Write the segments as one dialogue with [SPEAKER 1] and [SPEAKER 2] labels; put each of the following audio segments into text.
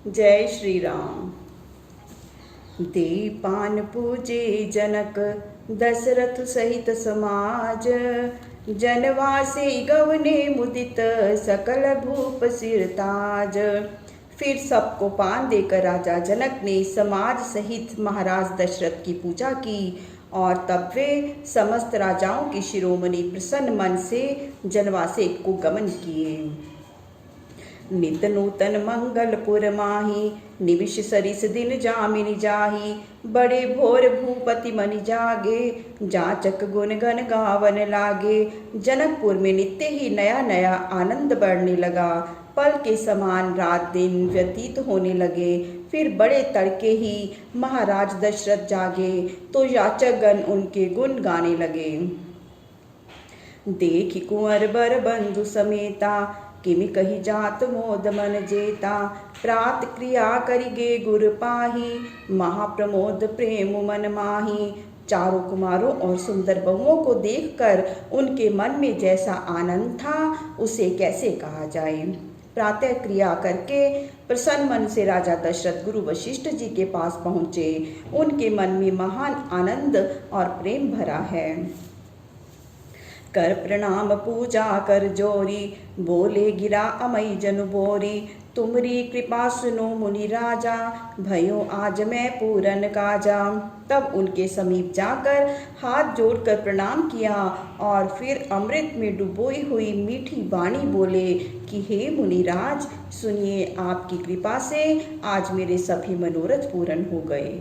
[SPEAKER 1] जय श्री राम। दीपान पूजे जनक दशरथ सहित समाज, जनवासी गवने मुदित सकल भूप सिरताज। फिर सबको पान देकर राजा जनक ने समाज सहित महाराज दशरथ की पूजा की और तब वे समस्त राजाओं के शिरोमणि प्रसन्न मन से जनवासे को गमन किए। नित नूतन मंगलपुर माही, निविष सरिस दिन जामिनी जाही। बड़े भोर भूपति मनि जागे, जाचक गुण गण गावन लागे। जनकपुर में नित्य ही नया नया आनंद बढ़ने लगा। पल के समान रात दिन व्यतीत होने लगे। फिर बड़े तड़के ही महाराज दशरथ जागे तो याचक गण उनके गुण गाने लगे। देखि कुंवर बर बंधु समेता, किमि कही जात मोद मन जेता। प्रात क्रिया करिगे गुर पाही, महाप्रमोद प्रेम मन माही। चारों कुमारों और सुंदर बहुओं को देखकर उनके मन में जैसा आनंद था उसे कैसे कहा जाए। प्रातः क्रिया करके प्रसन्न मन से राजा दशरथ गुरु वशिष्ठ जी के पास पहुँचे। उनके मन में महान आनंद और प्रेम भरा है। कर प्रणाम पूजा कर जोरी, बोले गिरा अमई जनु बोरी। तुमरी कृपा सुनो मुनि राजा, भयो आज मैं पूरन काजा। तब उनके समीप जाकर हाथ जोड़कर प्रणाम किया और फिर अमृत में डुबोई हुई मीठी वाणी बोले कि हे मुनिराज, सुनिए, आपकी कृपा से आज मेरे सभी मनोरथ पूर्ण हो गए।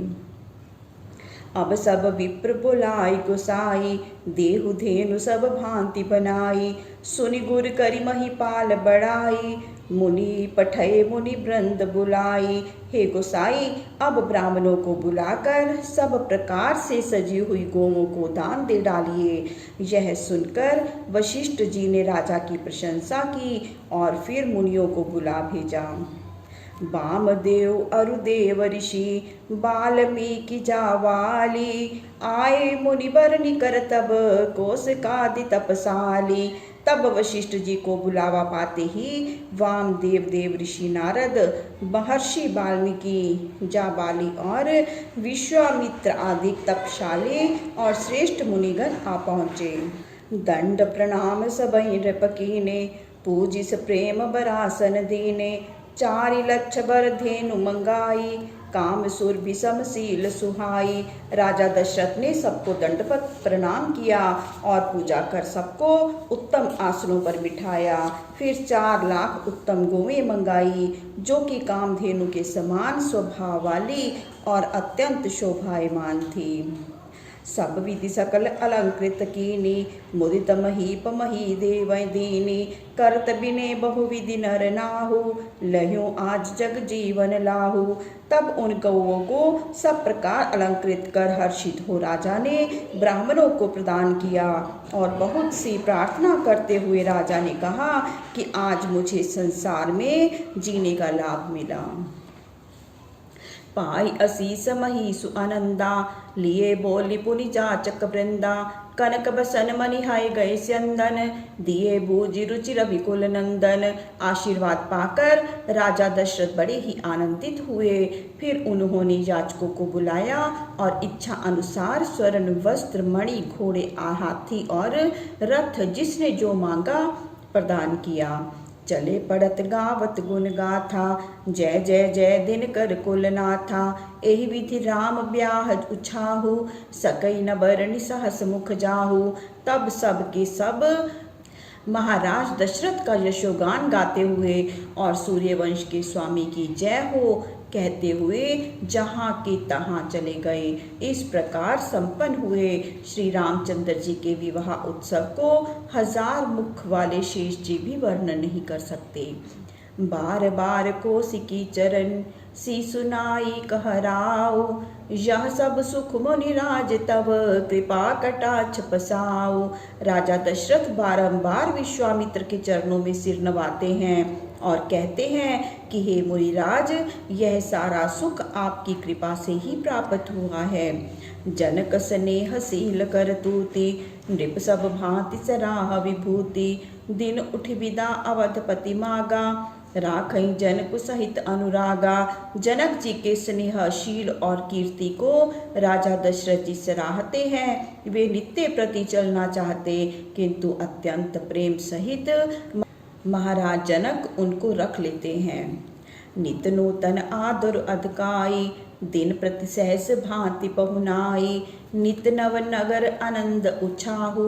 [SPEAKER 1] अब सब विप्र बुलाई गोसाई, देहु धेनु सब भांति बनाई। सुनि गुर करि महिपाल बड़ाई, मुनि पठय मुनि वृंद बुलाई। हे गोसाई, अब ब्राह्मणों को बुलाकर सब प्रकार से सजी हुई गौओं को दान दे डालिए। यह सुनकर वशिष्ठ जी ने राजा की प्रशंसा की और फिर मुनियों को बुला भेजा। वामदेव अरुदेव ऋषि, वाल्मीकि जावाली। आए मुनिवर निकर तब, कौशिकादि तपसाली। तब वशिष्ठ जी को बुलावा पाते ही वामदेव देव ऋषि नारद, महर्षि वाल्मीकि, जाबाली और विश्वामित्र आदि तपशाली और श्रेष्ठ मुनिगण आ पहुँचे। दंड प्रणाम सबहि नृप कीने, पूजिस प्रेम बरासन दीने। चारि लक्ष बर धेनु मंगाई, काम सुर विषम शील सुहाई। राजा दशरथ ने सबको दंडवत प्रणाम किया और पूजा कर सबको उत्तम आसनों पर बिठाया। फिर 4 लाख उत्तम गौएं मंगाई, जो कि कामधेनु के समान स्वभाव वाली और अत्यंत शोभायमान थी। सब विधि सकल अलंकृत कीनी, मुदित महीप मही देव दीनी। करत बिने बहुविधि नर नाहु, लह्यो आज जग जीवन लाहु। तब उन गौओं को सब प्रकार अलंकृत कर हर्षित हो राजा ने ब्राह्मणों को प्रदान किया और बहुत सी प्रार्थना करते हुए राजा ने कहा कि आज मुझे संसार में जीने का लाभ मिला। पाई असीस महिषु आनंदा, लिए बोली पुनि जाचक वृंदा। कनक बसन मनि हाय गए स्यंदन, दिए बूझि रुचि विकुल नंदन। आशीर्वाद पाकर राजा दशरथ बड़े ही आनंदित हुए। फिर उन्होंने याचकों को बुलाया और इच्छा अनुसार स्वर्ण वस्त्र मणि घोड़े हाथी और रथ जिसने जो मांगा प्रदान किया। चले पड़त गावत गुण गाथा, जय जय जय दिनकर कुलनाथा। एहि विधि राम ब्याह उछाहु, सकई न बरनि सहस मुख जाहु। तब सब के सब महाराज दशरथ का यशोगान गाते हुए और सूर्यवंश के स्वामी की जय हो कहते हुए जहाँ के तहाँ चले गए। इस प्रकार संपन्न हुए श्री रामचंद्र जी के विवाह उत्सव को 1000 मुख वाले शेष जी भी वर्णन नहीं कर सकते। बार बार कौशिकी चरण, सीसुनाई कहराओ। यह सब सुख मुनिराज तब, कृपा कटाक्ष पसाओ। राजा दशरथ बारंबार विश्वामित्र के चरणों में सिर नवाते हैं और कहते हैं कि हे मुनिराज, यह सारा सुख आपकी कृपा से ही प्राप्त हुआ है। जनक स्नेह शील कर तूति, नृप सब भांति सराह विभूति। दिन उठ विदा अवधपति मागा, राखई जनक सहित अनुरागा। जनक जी के स्नेहशील और कीर्ति को राजा दशरथ जी सराहते हैं। वे नित्य प्रति चलना चाहते, किंतु अत्यंत प्रेम सहित महाराज जनक उनको रख लेते हैं। नित नूतन आदर अधकाई, दिन प्रति सहस भांति पहुनाई। नित नव नगर आनंद उछाहू,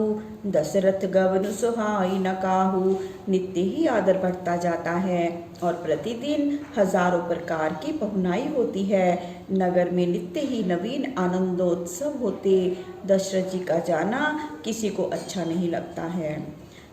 [SPEAKER 1] दशरथ गवन सुहाई न काहू। नित्य ही आदर बढ़ता जाता है और प्रतिदिन हजारों प्रकार की पहुनाई होती है। नगर में नित्य ही नवीन आनंदोत्सव होते। दशरथ जी का जाना किसी को अच्छा नहीं लगता है।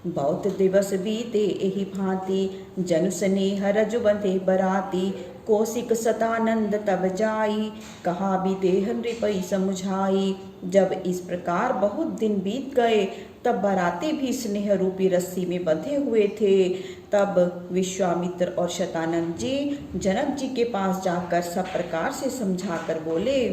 [SPEAKER 1] बहुत दिवस बीते एहि भांति, जन स्नेह रज बंधे बराती। कौशिक सतानंद तब जाई, कहा भी देह नृपई समुझाई। जब इस प्रकार बहुत दिन बीत गए, तब बराती भी स्नेह रूपी रस्सी में बंधे हुए थे। तब विश्वामित्र और शतानंद जी जनक जी के पास जाकर सब प्रकार से समझाकर बोले,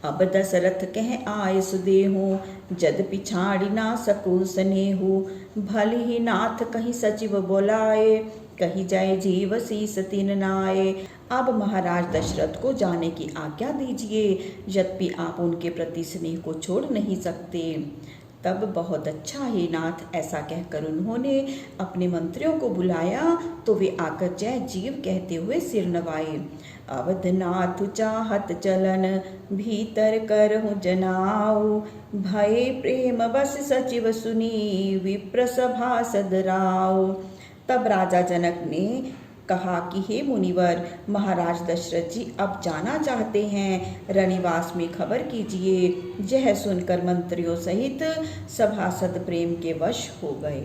[SPEAKER 1] अब दशरथ कह आए सुदेहु, जद पिछाड़ी ना सकू स्नेहु। भले ही नाथ कहीं सचिव बोलाए, कही जाए जीव शीस तिन नाए। अब महाराज दशरथ को जाने की आज्ञा दीजिए, यद्यपि आप उनके प्रति स्नेह को छोड़ नहीं सकते। तब बहुत अच्छा है नाथ, ऐसा कहकर उन्होंने अपने मंत्रियों को बुलाया, तो वे आकर जय जीव कहते हुए सिर नवाए। अवधनाथ चाहत चलन, भीतर करहु जनाऊ। भय प्रेम बस सचिव सुनी, विप्र सभा सदराऊ। तब राजा जनक ने कहा कि हे मुनिवर, महाराज दशरथ जी अब जाना चाहते हैं, रनिवास में खबर कीजिए। यह सुनकर मंत्रियों सहित सभासद प्रेम के वश हो गए।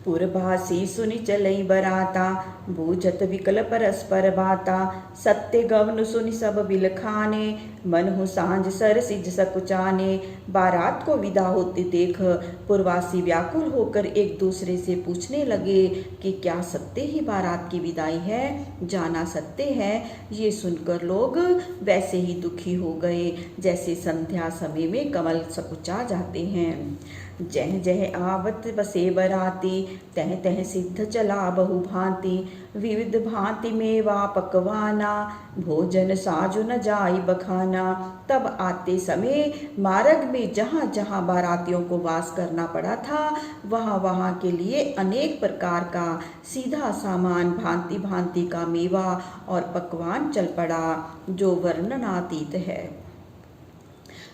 [SPEAKER 1] पुरभासी सुनि चलई बराता, बूझत विकल परस्पर बाता। सत्य गवन सुनि सब बिलखाने, मन हो सांझ सर सिज सकुचाने। बारात को विदा होते देख पुरवासी व्याकुल होकर एक दूसरे से पूछने लगे कि क्या सत्य ही बारात की विदाई है, जाना सत्य है। ये सुनकर लोग वैसे ही दुखी हो गए जैसे संध्या समय में कमल सकुचा जाते हैं। जह जह आवत बसे बराती, तह तह सिद्ध चला बहु भांति। विविध भांति मेवा पकवाना, भोजन साजु न जाई बखाना। तब आते समय मार्ग में जहाँ जहाँ बारातियों को वास करना पड़ा था, वहाँ वहाँ के लिए अनेक प्रकार का सीधा सामान, भांति भांति का मेवा और पकवान चल पड़ा, जो वर्णनातीत है।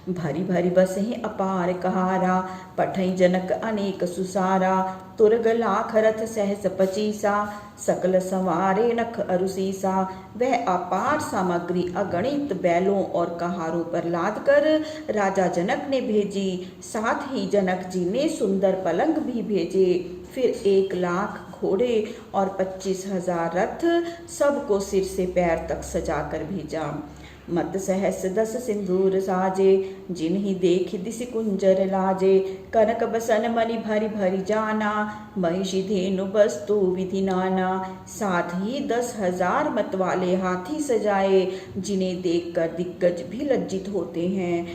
[SPEAKER 1] भरी भरी बसें अपार कहारा, पठई जनक अनेक सुसारा। तुरग लाख रथ सहस पचीसा, सकल संवारे नख अरुसीसा। वह अपार सामग्री अगणित बैलों और कहारों पर लाद कर राजा जनक ने भेजी। साथ ही जनक जी ने सुंदर पलंग भी भेजे। फिर 1 लाख घोड़े और 25,000 रथ सबको सिर से पैर तक सजाकर भेजा। मत सहस 10 सिंदूर साजे, जिन्हीं देख दिस कुंजर लाजे। कनक बसन मणि भरी भरी जाना, महिषी धेनु वस्तु विधि नाना। साथ ही 10,000 मत वाले हाथी सजाए, जिन्हें देखकर दिग्गज भी लज्जित होते हैं,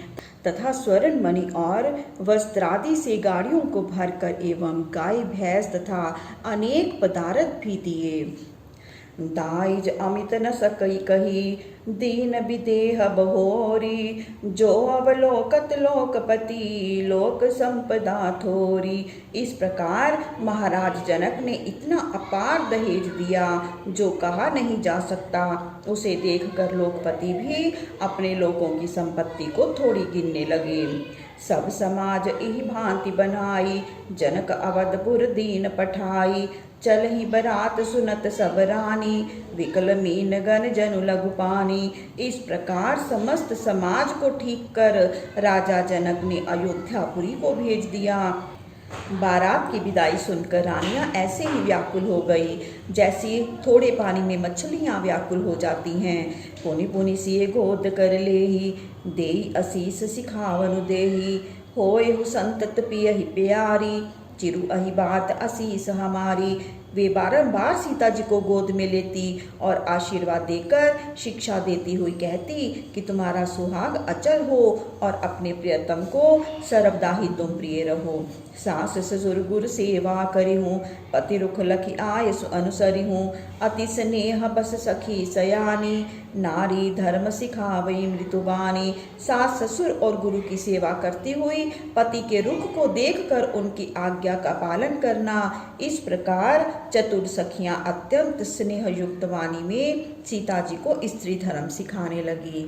[SPEAKER 1] तथा स्वर्ण मणि और वस्त्रादि से गाड़ियों को भरकर एवं गाय भैंस तथा अनेक पदार्थ भी दिए। दाइज अमित न सकई कही, दीन विदेह बहोरी। जो अवलोकत लोकपति, लोक संपदा थोरी। इस प्रकार महाराज जनक ने इतना अपार दहेज दिया, जो कहा नहीं जा सकता। उसे देखकर लोकपति भी अपने लोगों की संपत्ति को थोड़ी गिनने लगे। सब समाज इहि भांति बनाई, जनक अवधपुर दीन पठाई। चल ही बरात सुनत सब रानी, विकल मीन गण जनु लघु पानी। इस प्रकार समस्त समाज को ठीक कर राजा जनक ने अयोध्यापुरी को भेज दिया। बारात की विदाई सुनकर रानियां ऐसे ही व्याकुल हो गई, जैसे थोड़े पानी में मछलियां व्याकुल हो जाती हैं। पुनि पुनि सिए गोद कर लेही, देई असीस सिखावनु देही। होए हु संतत पियहि प्यारी, चिरु अही बात असीस हमारी। वे बारंबार सीता जी को गोद में लेती और आशीर्वाद देकर शिक्षा देती हुई कहती कि तुम्हारा सुहाग अचल हो और अपने प्रियतम को सर्वदा ही तुम प्रिय रहो। सास ससुर गुर सेवा करी हूँ, पति रुख लखी आय अनुसरी हूँ, अति स्नेह बस सखी सयानी, नारी धर्म सिखावई मृतुबानी। सास ससुर और गुरु की सेवा करती हुई पति के रुख को देखकर उनकी आज्ञा का पालन करना। इस प्रकार चतुर सखियां अत्यंत स्नेह युक्त वाणी में सीता जी को स्त्री धर्म सिखाने लगी।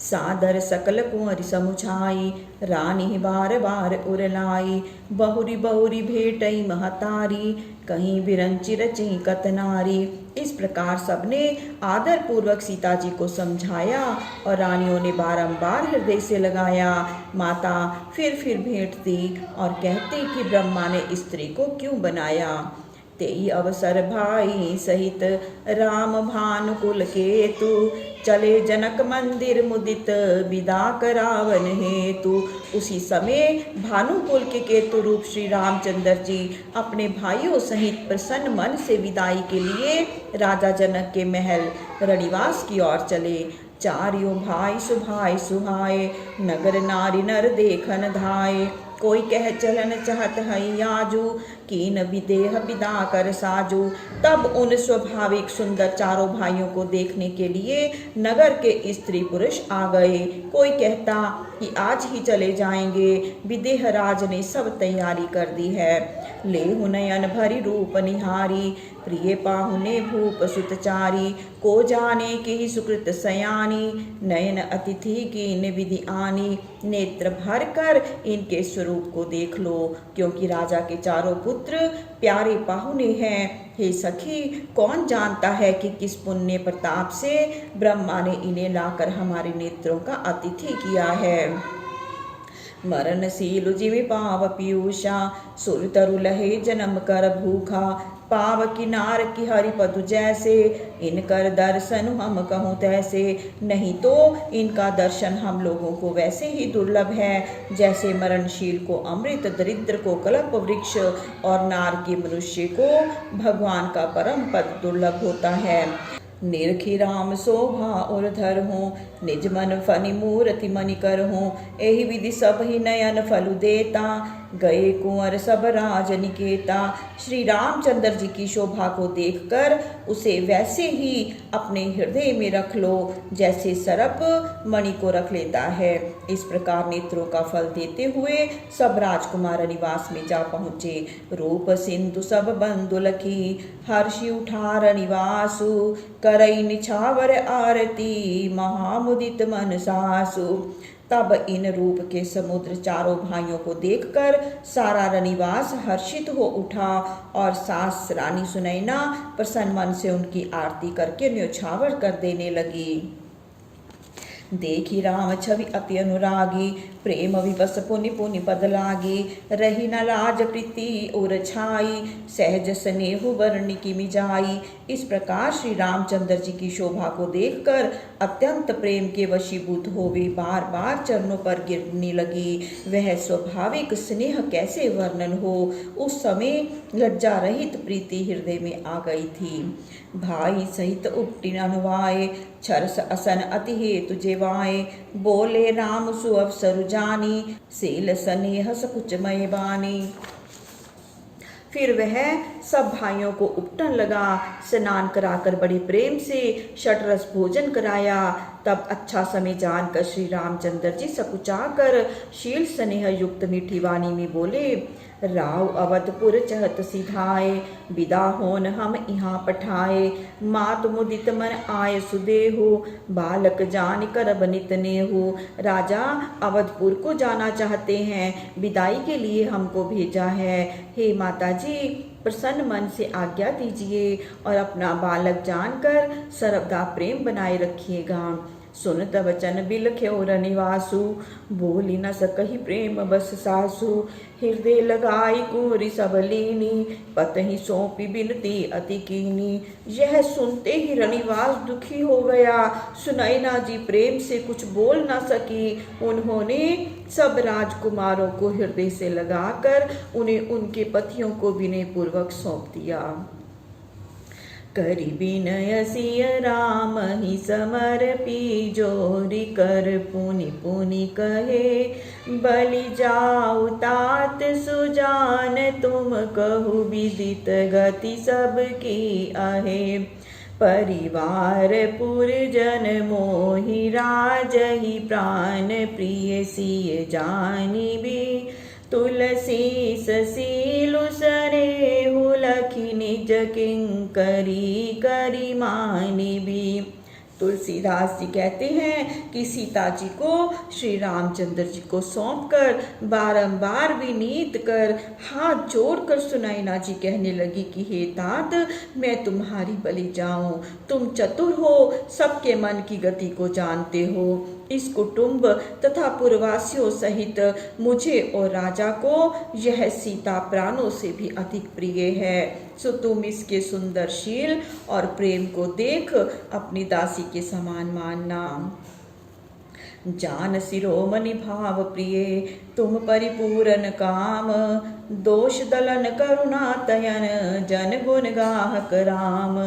[SPEAKER 1] सादर सकल कुंवरी समुझाई, रानी बार बार उरलाई, बहुरी बहुरी भेटई महतारी, कहीं बिरंची रची कतनारी। इस प्रकार सबने आदर पूर्वक सीता जी को समझाया और रानियों ने बारंबार हृदय से लगाया। माता फिर भेंट दी और कहती कि ब्रह्मा ने स्त्री को क्यों बनाया। तेई अवसर भाई सहित राम भानुकुल केतु, चले जनक मंदिर मुदित विदा करावन हेतु। उसी समय भानुकुल के केतु रूप श्री रामचंद्र जी अपने भाइयों सहित प्रसन्न मन से विदाई के लिए राजा जनक के महल रणिवास की ओर चले। चारियों भाई सुभाय सुहाए, नगर नारी नर देखन धाये, कोई कह चलन चाहत है आजू, कीन विदेह विदा कर साजू। तब उन स्वाभाविक सुंदर चारों भाइयों को देखने के लिए नगर के स्त्री पुरुष आ गए। कोई कहता कि आज ही चले जाएंगे, विदेह राज ने सब तैयारी कर दी है। ले नयन भरी रूप निहारी, प्रिय पाहुने भूप सुतचारी, को जाने की सुकृत सयानी, नयन अतिथि की विधि आनी। नेत्र भर कर इनके स्वरूप को देख लो, क्योंकि राजा के चारों पुत्र प्यारे पाहुने हैं। हे सखी, कौन जानता है कि किस पुण्य प्रताप से ब्रह्मा ने इन्हें लाकर हमारे नेत्रों का अतिथि किया है। मरणशील जिमि पाव पीयूषा, सुर तरु लहे जन्म कर भूखा, पाव किनार की हरिपदु जैसे, इनकर दर्शन हम कहूँ तैसे। नहीं तो इनका दर्शन हम लोगों को वैसे ही दुर्लभ है जैसे मरणशील को अमृत, दरिद्र को कल्प वृक्ष और नार के मनुष्य को भगवान का परम पद दुर्लभ होता है। निरखी राम शोभा और धर हूँ, निज मन फनि मूर्ति मनि कर हूँ, एहि विधि सब ही नयन फलु देता, गए कुंवर सब राज निकेता। श्री रामचंद्र जी की शोभा को देखकर उसे वैसे ही अपने हृदय में रख लो जैसे सर्प मणि को रख लेता है। इस प्रकार नेत्रों का फल देते हुए सब राजकुमार निवास में जा पहुँचे। रूप सिंधु सब बंधु लखी, हर्षि उठार निवासु, करई निछावर आरती, महामुदित मन सासु। तब इन रूप के समुद्र चारों भाइयों को देखकर सारा रनिवास हर्षित हो उठा और सास रानी सुनैना प्रसन्न मन से उनकी आरती करके न्योछावर कर देने लगी। देखी राम छवि अति अनुरागी, प्रेम विवश पुनि पुनि पद लागी, रही न लाज प्रीति और छाई, सहज स्नेह वर्णि की मिजाई। इस प्रकार श्री रामचंद्र जी की शोभा को देखकर अत्यंत प्रेम के वशीभूत हो वे बार बार चरणों पर गिरने लगी। वह स्वाभाविक स्नेह कैसे वर्णन हो। उस समय लज्जा रहित प्रीति हृदय में आ गई थी। भाई सहित उपटी अनुवाए, छरस असन अति हेतु जेवाए, बोले राम सुअवसरु जानी, सेल स्नेह सकुचमय बानी। फिर वह सब भाइयों को उपटन लगा, स्नान कराकर बड़े प्रेम से षटरस भोजन कराया। तब अच्छा समय जानकर श्री रामचंद्र जी सकुचाकर शील स्नेह युक्त मीठी वाणी में बोले, राव अवधपुर चहत सिधाए, विदा होन हम यहाँ पठाए, मात मुदित मन आय सुदेहु, बालक जान कर बनित नेहु। राजा अवधपुर को जाना चाहते हैं, विदाई के लिए हमको भेजा है। हे माता जी, प्रसन्न मन से आज्ञा दीजिए और अपना बालक जानकर सर्वदा प्रेम बनाए रखिएगा। सुनत वचन बिलख्यो रनिवासु, बोली न सकहि प्रेम बस सासु। हृदय लगाई कुंवरी सब लीनी, पतहि सौंपी बिनती अति कीनी। यह सुनते ही रनिवास दुखी हो गया। सुनैना जी प्रेम से कुछ बोल न सकी। उन्होंने सब राजकुमारों को हृदय से लगाकर उन्हें उनके पतियों को विनय पूर्वक सौंप दिया। करि विनय सिय राम ही समर्पी, जोरी कर पुनि पुनि कहे। बलि जाऊ तात सुजान, तुम कहु विदित गति सबकी आहे। परिवार पुरजन मोहि, राजहि प्राण प्रिय सिय जानिबी। तुलसी ससीलु सरेहु, लखि निज किंकरी करि मानिबी। तुलसीदास जी कहते हैं कि सीता जी को श्री रामचंद्र जी को सौंपकर बारंबार विनीत कर हाथ जोड़कर सुनैना जी कहने लगी कि हे तात, मैं तुम्हारी बलि जाऊं। तुम चतुर हो, सबके मन की गति को जानते हो। इस कुटुंब तथा पुरवासियों सहित मुझे और राजा को यह सीता प्राणों से भी अधिक प्रिय है। सो तुम इसके सुंदर शील और प्रेम को देख अपनी दासी के समान मानना। जान शिरोमणि भाव प्रिय, तुम परिपूरन काम। दोष दलन करुणा तयन, जन गुण गाहक राम।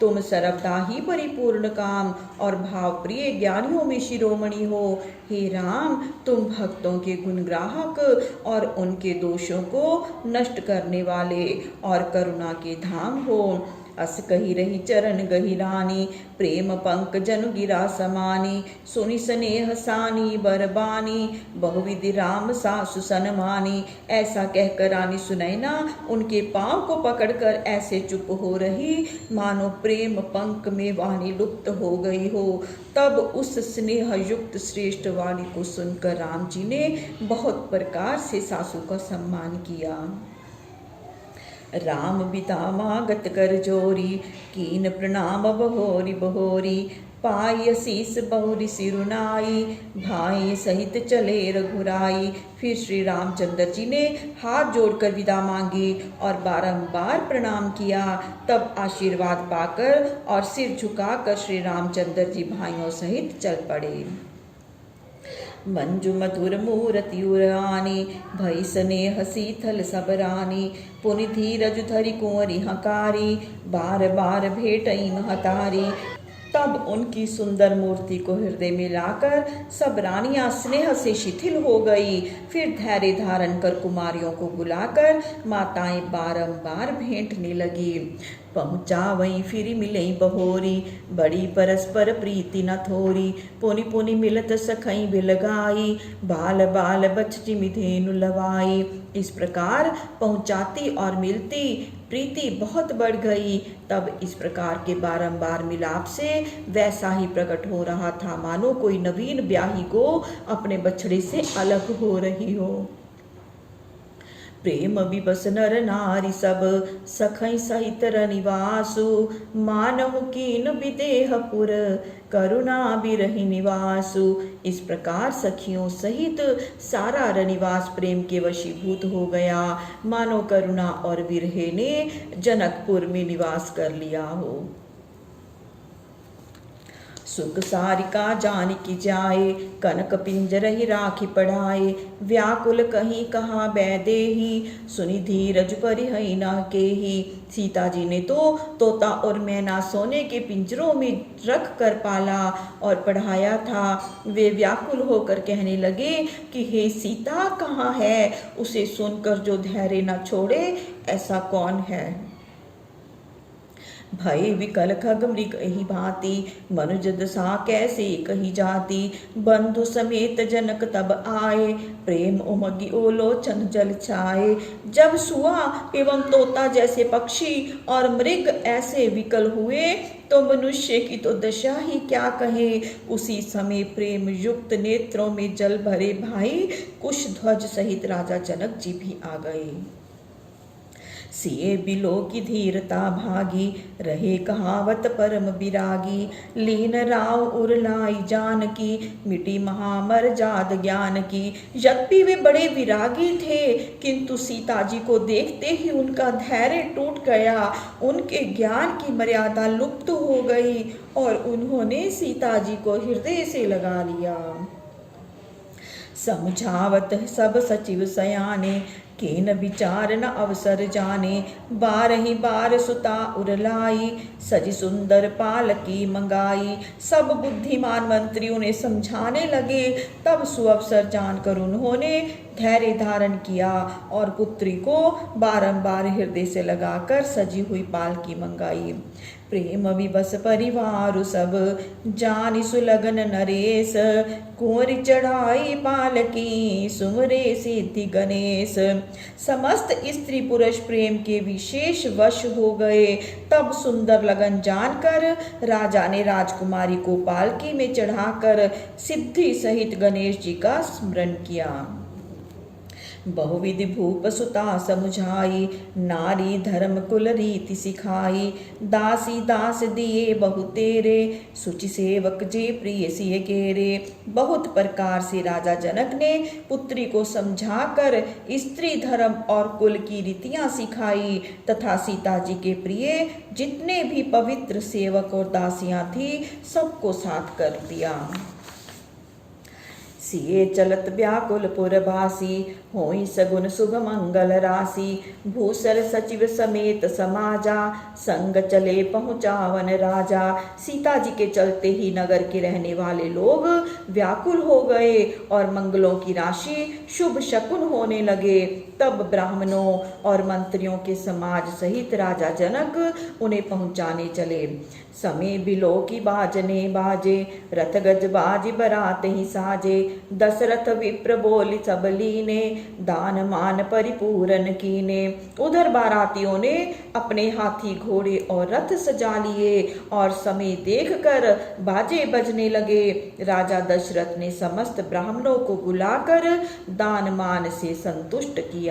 [SPEAKER 1] तुम सर्वदा ही परिपूर्ण काम और भाव प्रिय ज्ञानियों में शिरोमणि हो। हे राम, तुम भक्तों के गुणग्राहक और उनके दोषों को नष्ट करने वाले और करुणा के धाम हो। अस कही रही चरण गहिरानी, प्रेम पंक जनु गिरा समानी। सुनि स्नेह सानी बरबानी, बहुविधि राम सासु सनमानी। ऐसा कहकर रानी सुनैना उनके पांव को पकड़कर ऐसे चुप हो रही मानो प्रेम पंक में वाणी लुप्त हो गई हो। तब उस स्नेह युक्त श्रेष्ठ वाणी को सुनकर राम जी ने बहुत प्रकार से सासू का सम्मान किया। राम बिदामागत कर जोरी, कीन प्रणाम बहोरी बहोरी। पाई शीस बहुरी सिरुनाई, भाई सहित चले रघुराई। फिर श्री रामचंद्र जी ने हाथ जोड़कर विदा मांगी और बारंबार प्रणाम किया। तब आशीर्वाद पाकर और सिर झुकाकर श्री रामचंद्र जी भाइयों सहित चल पड़े। मंजु मधुर मूरति उरानी, भई स्नेह शीतल सब रानी। पुनि धीरज धरि कुंवरी हकारी, बार बार भेटई महतारी। तब उनकी सुंदर मूर्ति को हृदय में लाकर सब रानियां स्नेह से शिथिल हो गई। फिर धैर्य धारण कर कुमारियों को बुलाकर माताएं बारंबार भेंटने लगी। पहुँचा वहीं फिर मिलई बहोरी, बड़ी परस्पर प्रीति न थोरी। पुनि पुनि मिलत सखई बिलगाई, बाल बाल बचती मिधेनु लवाई। इस प्रकार पहुँचाती और मिलती प्रीति बहुत बढ़ गई। तब इस प्रकार के बारंबार मिलाप से वैसा ही प्रकट हो रहा था मानो कोई नवीन ब्याही को अपने बछड़े से अलग हो रही हो। प्रेम विवश नर नारी सब, सखई सहित रनिवासु। मानहु कीन विदेहपुर, करुणा बिरहि निवासु। इस प्रकार सखियों सहित सारा रनिवास प्रेम के वशीभूत हो गया मानो करुणा और विरह ने जनकपुर में निवास कर लिया हो। सुख सारिका जानकी जाए, कनक पिंजरहि राखी पढ़ाए। व्याकुल कहीं कहा बैदेही, सुनि धीरज परिहई न केही। सीता जी ने तो तोता और मैना सोने के पिंजरों में रख कर पाला और पढ़ाया था। वे व्याकुल होकर कहने लगे कि हे सीता कहाँ है? उसे सुनकर जो धैर्य न छोड़े ऐसा कौन है? भय विकल खग मृग ही भांति, मनुज दशा कैसे कही जाती। बंधु समेत जनक तब आए, प्रेम उमगी ओलोचन जल छाए। जब सुआ एवं तोता जैसे पक्षी और मृग ऐसे विकल हुए तो मनुष्य की तो दशा ही क्या कहे। उसी समय प्रेम युक्त नेत्रों में जल भरे भाई कुशध्वज सहित राजा जनक जी भी आ गए। सिए बिलो की धीरता भागी, रहे कहावत परम विरागी। लीन राव उरलाई जान की, मिटी महामर जाद ज्ञान की। यद्यपि वे बड़े विरागी थे, किंतु सीता जी को देखते ही उनका धैर्य टूट गया, उनके ज्ञान की मर्यादा लुप्त हो गई और उन्होंने सीता जी को हृदय से लगा लिया। समझावत सब सचिव सयाने, केन विचार न अवसर जाने। बारही बार सुता उरलाई, सजी सुंदर पालकी मंगाई। सब बुद्धिमान मंत्री उन्हें समझाने लगे, तब सुअवसर जानकर उन्होंने धैर्य धारण किया और पुत्री को बारंबार हृदय से लगाकर सजी हुई पालकी मंगाई। प्रेम विवश परिवार सब, जानि सुलगन नरेश। कुंवरी चढ़ाई पालकी, सुमरे सिद्धि गणेश। समस्त स्त्री पुरुष प्रेम के विशेष वश हो गए। तब सुंदर लगन जानकर राजा ने राजकुमारी को पालकी में चढ़ाकर सिद्धि सहित गणेश जी का स्मरण किया। बहुविधि भूप सुता समुझाई, नारी धर्म कुल रीति सिखाई। दासी दास दिए बहु तेरे, सुचि सेवक जे प्रिय सिय केरे। बहुत प्रकार से राजा जनक ने पुत्री को समझाकर स्त्री धर्म और कुल की रीतियां सिखाई तथा सीता जी के प्रिय जितने भी पवित्र सेवक और दासियां थी सबको साथ कर दिया। सिए चलत व्याकुल पुरवासी, होई सगुन शुभ मंगल राशि। भूषल सचिव समेत समाजा, संग चले पहुँचावन राजा। सीता जी के चलते ही नगर के रहने वाले लोग व्याकुल हो गए और मंगलों की राशि शुभ शकुन होने लगे। तब ब्राह्मणों और मंत्रियों के समाज सहित राजा जनक उन्हें पहुँचाने चले। समय बिलो की बाजने बाजे, रथ गज बाजी बराते ही साजे। दशरथ विप्र बोली सब लीने, दान मान परिपूरन कीने। उधर बारातियों ने अपने हाथी घोड़े और रथ सजा लिए और समय देखकर बाजे बजने लगे। राजा दशरथ ने समस्त ब्राह्मणों को बुलाकर दान मान से संतुष्ट किया।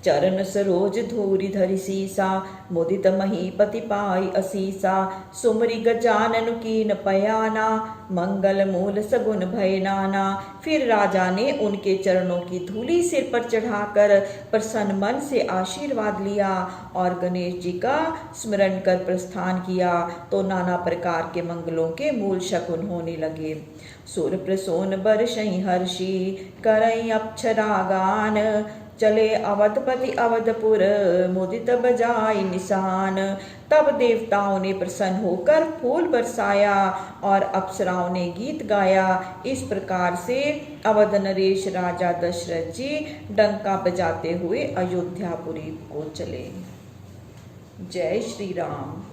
[SPEAKER 1] चरण सरोज धूरि धरि सीसा, मुदित महीपति पाई असीसा। सुमरि गजानन कीन पयाना, मंगल मूल सगुन भय नाना। फिर राजा ने उनके चरणों की धूलि सिर पर चढ़ाकर प्रसन्न मन से आशीर्वाद लिया और गणेश जी का स्मरण कर प्रस्थान किया तो नाना प्रकार के मंगलों के मूल शकुन होने लगे। सुर प्रसोन बरसई हर्षि, करई अप्सरा गान। चले अवधपति अवधपुर, मुदित बजाई निशान। तब देवताओं ने प्रसन्न होकर फूल बरसाया और अप्सराओं ने गीत गाया। इस प्रकार से अवध नरेश राजा दशरथ जी डंका बजाते हुए अयोध्यापुरी को चले। जय श्री राम।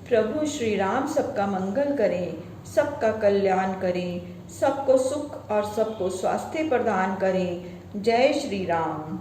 [SPEAKER 1] प्रभु श्री राम सबका मंगल करें, सबका कल्याण करें, सबको सुख और सबको स्वास्थ्य प्रदान करें। जय श्री राम।